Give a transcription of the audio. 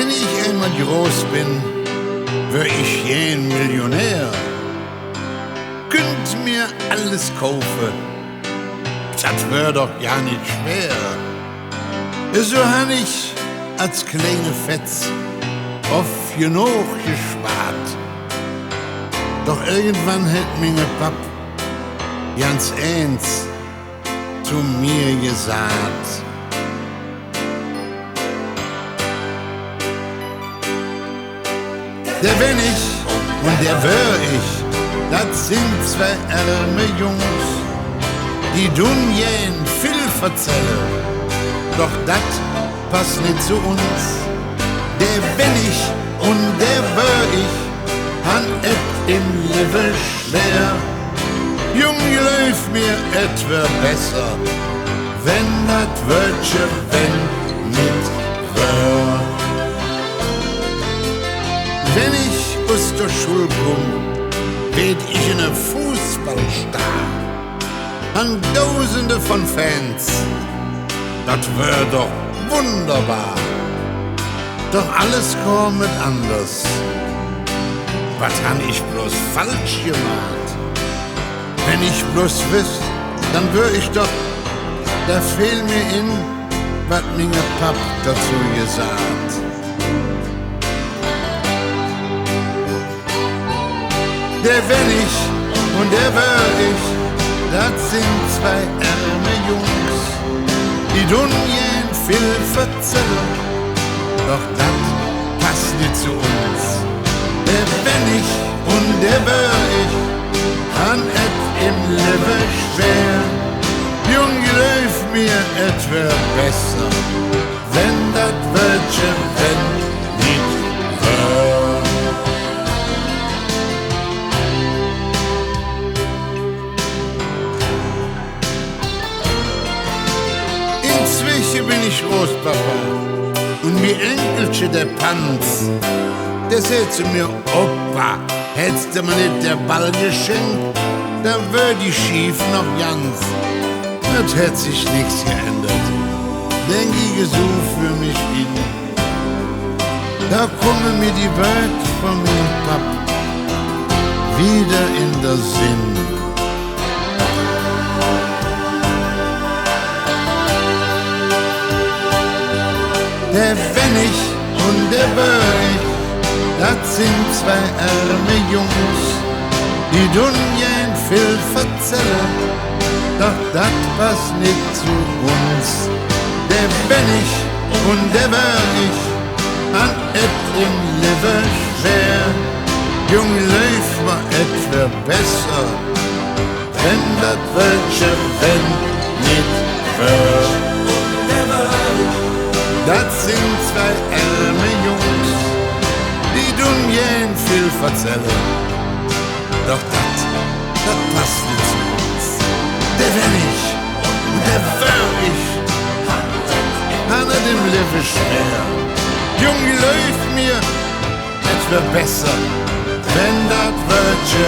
Wenn ich einmal groß bin, wär ich jen Millionär. Könnt mir alles kaufen, das wär doch ja nicht schwer. So han ich als kleine Fetz oft genug gespart. Doch irgendwann hätt mir Papp ganz eins zu mir gesagt: Der bin ich und der wär ich, das sind zwei arme Jungs, die tun jen viel verzellen, doch dat passt nicht zu uns. Der bin ich und der wär ich, han et im Leben schwer. Junge, läuf mir etwa besser, wenn dat Wörtche wenn mit wär. Wenn ich aus der Schule komm, werd ich in a Fußballstar. An Tausende von Fans, das wär doch wunderbar. Doch alles kommt anders. Was han ich bloß falsch gemacht? Wenn ich bloß wüsst, dann wär ich doch, da fehl mir in, wat minge Papp dazu gesagt. Der bin ich und der wär ich, das sind zwei arme Jungs, die tun jen viel verzellen, doch das passt nicht zu uns. Der bin ich und der wär ich, han et im Leben schwer. Junge, läuf mir etwa besser, wenn dat Wörtche wenn nicht wär. Inzwischen bin ich Großpapa und mir Enkelche der Panz, der sagt zu mir: Opa, hättest du mir nicht der Ball geschenkt, dann wär die schief noch ganz. Das hätt sich nichts geändert, denk ich so für mich hin. Da kommen mir die Wörter von meinem Papp wieder in der Sinn. Der bin ich und der wär ich, das sind zwei arme Jungs, die tun jen viel verzellen, doch dat passt nicht zu uns. Der bin ich und der wär ich, an et im Leben schwer. Junge, läuf mal etwa besser, wenn dat Wörtche wenn nicht wär. Das sind zwei arme Jungs, die tun jen viel verzellen, doch dat passt nicht zu uns. Der bin ich und der wär ich, han et im Leben schwer. Junge, läuf mir etwa besser, wenn dat Wörtche